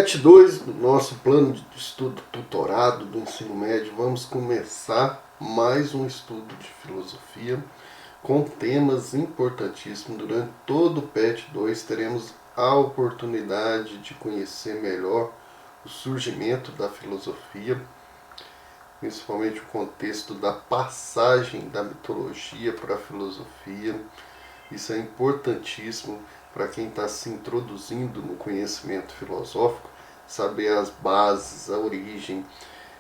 PET 2 do nosso plano de estudo tutorado do ensino médio, vamos começar mais um estudo de filosofia com temas importantíssimos. Durante todo o PET 2 teremos a oportunidade de conhecer melhor o surgimento da filosofia, principalmente o contexto da passagem da mitologia para a filosofia. Isso é importantíssimo para quem está se introduzindo no conhecimento filosófico, saber as bases, a origem,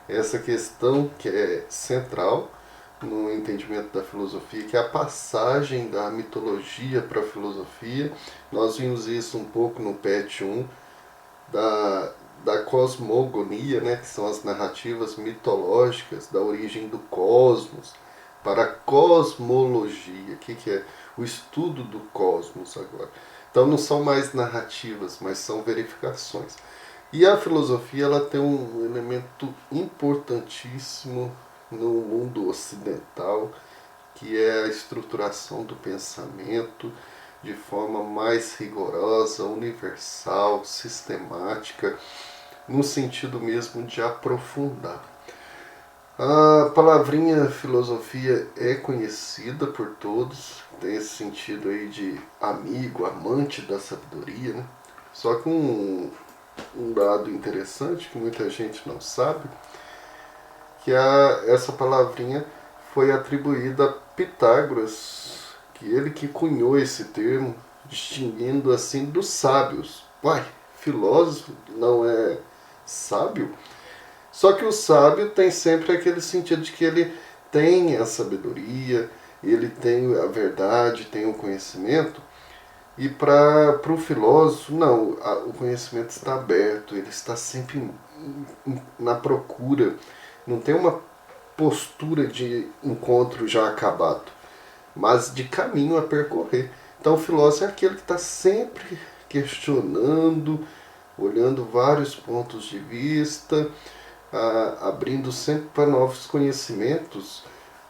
essa questão que é central no entendimento da filosofia, que é a passagem da mitologia para a filosofia. Nós vimos isso um pouco no PET 1, da cosmogonia, né, que são as narrativas mitológicas da origem do cosmos, para a cosmologia, que é o estudo do cosmos agora. Então não são mais narrativas, mas são verificações. E a filosofia ela tem um elemento importantíssimo no mundo ocidental, que é a estruturação do pensamento de forma mais rigorosa, universal, sistemática, no sentido mesmo de aprofundar. A palavrinha filosofia é conhecida por todos, tem esse sentido aí de amigo, amante da sabedoria, né? Só que um dado interessante que muita gente não sabe, que essa palavrinha foi atribuída a Pitágoras, que ele que cunhou esse termo, distinguindo assim dos sábios. Uai, filósofo não é sábio? Só que o sábio tem sempre aquele sentido de que ele tem a sabedoria, ele tem a verdade, tem o conhecimento. E para o filósofo, não, o conhecimento está aberto, ele está sempre na procura. Não tem uma postura de encontro já acabado, mas de caminho a percorrer. Então o filósofo é aquele que está sempre questionando, olhando vários pontos de vista, abrindo sempre para novos conhecimentos.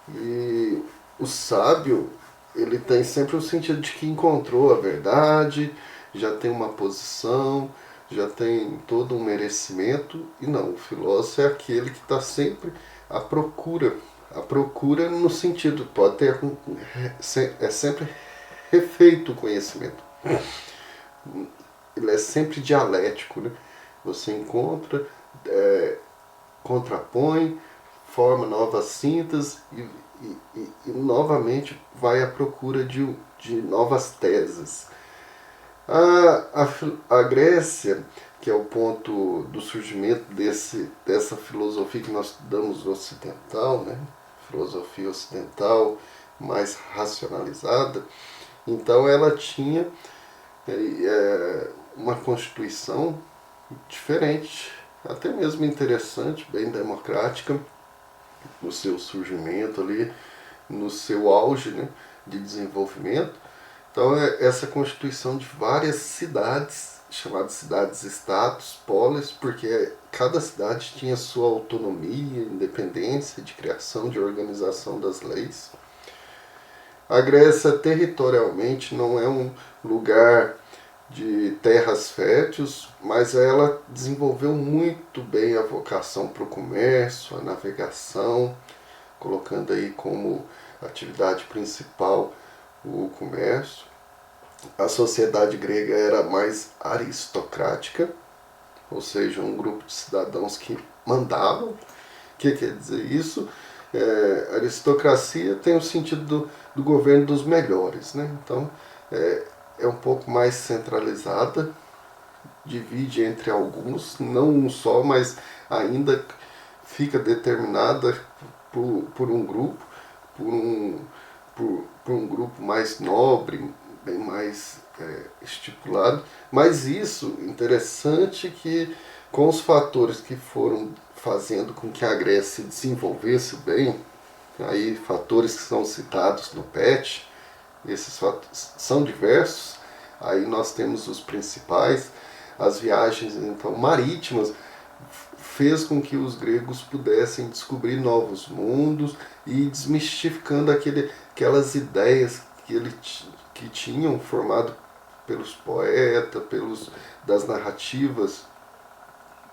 E o sábio, ele tem sempre o sentido de que encontrou a verdade, já tem uma posição, já tem todo um merecimento. E não, o filósofo é aquele que está sempre à procura no sentido, pode ter, é sempre refeito o conhecimento. Ele é sempre dialético, né? Você encontra, contrapõe, forma novas síntese e novamente vai à procura de novas teses. A Grécia, que é o ponto do surgimento dessa filosofia que nós estudamos ocidental, né? Filosofia ocidental mais racionalizada, então ela tinha uma constituição diferente, até mesmo interessante, bem democrática, no seu surgimento ali, no seu auge, né, de desenvolvimento. Então essa constituição de várias cidades, chamadas cidades-estados, polis, porque cada cidade tinha sua autonomia, independência de criação, de organização das leis. A Grécia territorialmente não é um lugar de terras férteis, mas ela desenvolveu muito bem a vocação para o comércio, a navegação, colocando aí como atividade principal o comércio. A sociedade grega era mais aristocrática, ou seja, um grupo de cidadãos que mandavam. O que quer dizer isso? Aristocracia tem o sentido do governo dos melhores, né? Então é um pouco mais centralizada, divide entre alguns, não um só, mas ainda fica determinada por um grupo, por um grupo mais nobre, bem mais estipulado. Mas isso, interessante que com os fatores que foram fazendo com que a Grécia se desenvolvesse bem, aí fatores que são citados no PET, esses fatores são diversos, aí nós temos os principais. As viagens então marítimas fez com que os gregos pudessem descobrir novos mundos e desmistificando aquelas ideias que tinham formado pelos poetas, das narrativas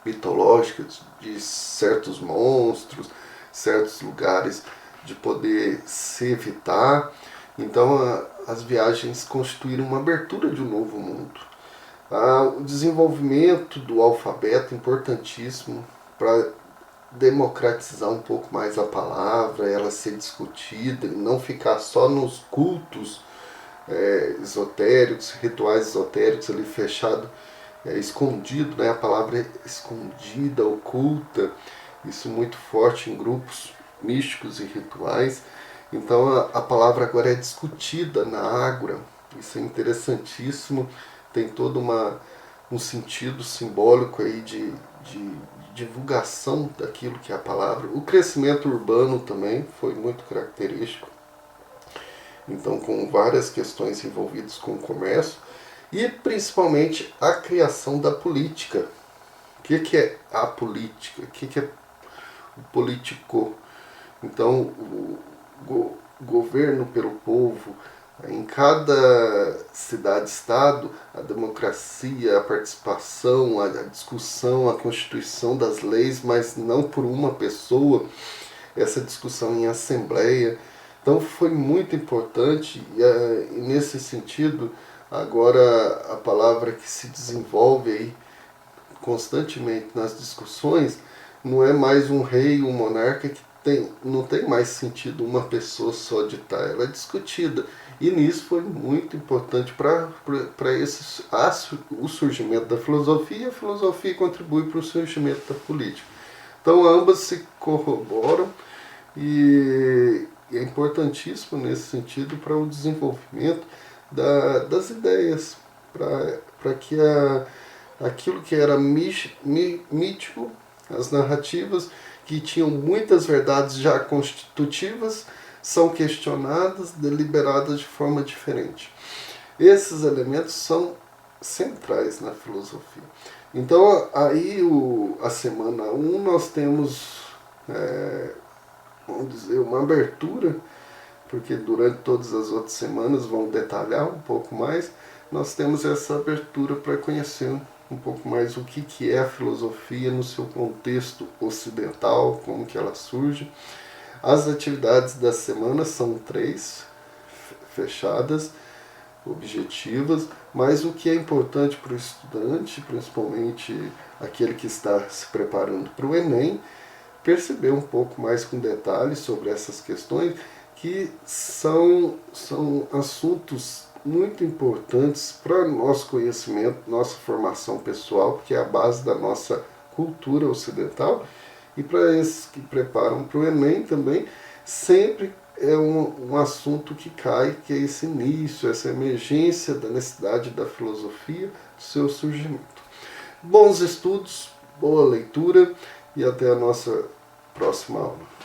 mitológicas de certos monstros, certos lugares de poder se evitar. Então as viagens constituíram uma abertura de um novo mundo. O desenvolvimento do alfabeto é importantíssimo para democratizar um pouco mais a palavra, ela ser discutida e não ficar só nos cultos esotéricos, rituais esotéricos ali fechado, escondido, né? A palavra é escondida, oculta, isso muito forte em grupos místicos e rituais. Então a palavra agora é discutida na ágora, isso é interessantíssimo, tem todo um sentido simbólico aí de divulgação daquilo que é a palavra. O crescimento urbano também foi muito característico, então com várias questões envolvidas com o comércio e principalmente a criação da política. O que é a política? O que é o político? Então o governo pelo povo, em cada cidade-estado, a democracia, a participação, a discussão, a constituição das leis, mas não por uma pessoa, essa discussão em assembleia. Então foi muito importante e nesse sentido, agora a palavra que se desenvolve aí constantemente nas discussões não é mais um rei, um monarca que não tem mais sentido uma pessoa só ditar, ela é discutida. E nisso foi muito importante para o surgimento da filosofia, e a filosofia contribui para o surgimento da política. Então ambas se corroboram e é importantíssimo nesse sentido para o desenvolvimento das ideias, para que aquilo que era mítico, as narrativas que tinham muitas verdades já constitutivas, são questionadas, deliberadas de forma diferente. Esses elementos são centrais na filosofia. Então, aí a semana 1 nós temos, vamos dizer, uma abertura, porque durante todas as outras semanas vão detalhar um pouco mais, nós temos essa abertura para conhecer um pouco mais o que é a filosofia no seu contexto ocidental, como que ela surge. As atividades da semana são 3, fechadas, objetivas, mas o que é importante para o estudante, principalmente aquele que está se preparando para o Enem, perceber um pouco mais com detalhes sobre essas questões, que são assuntos muito importantes para nosso conhecimento, nossa formação pessoal, que é a base da nossa cultura ocidental, e para esses que preparam para o Enem também, sempre é um assunto que cai, que é esse início, essa emergência da necessidade da filosofia, do seu surgimento. Bons estudos, boa leitura e até a nossa próxima aula.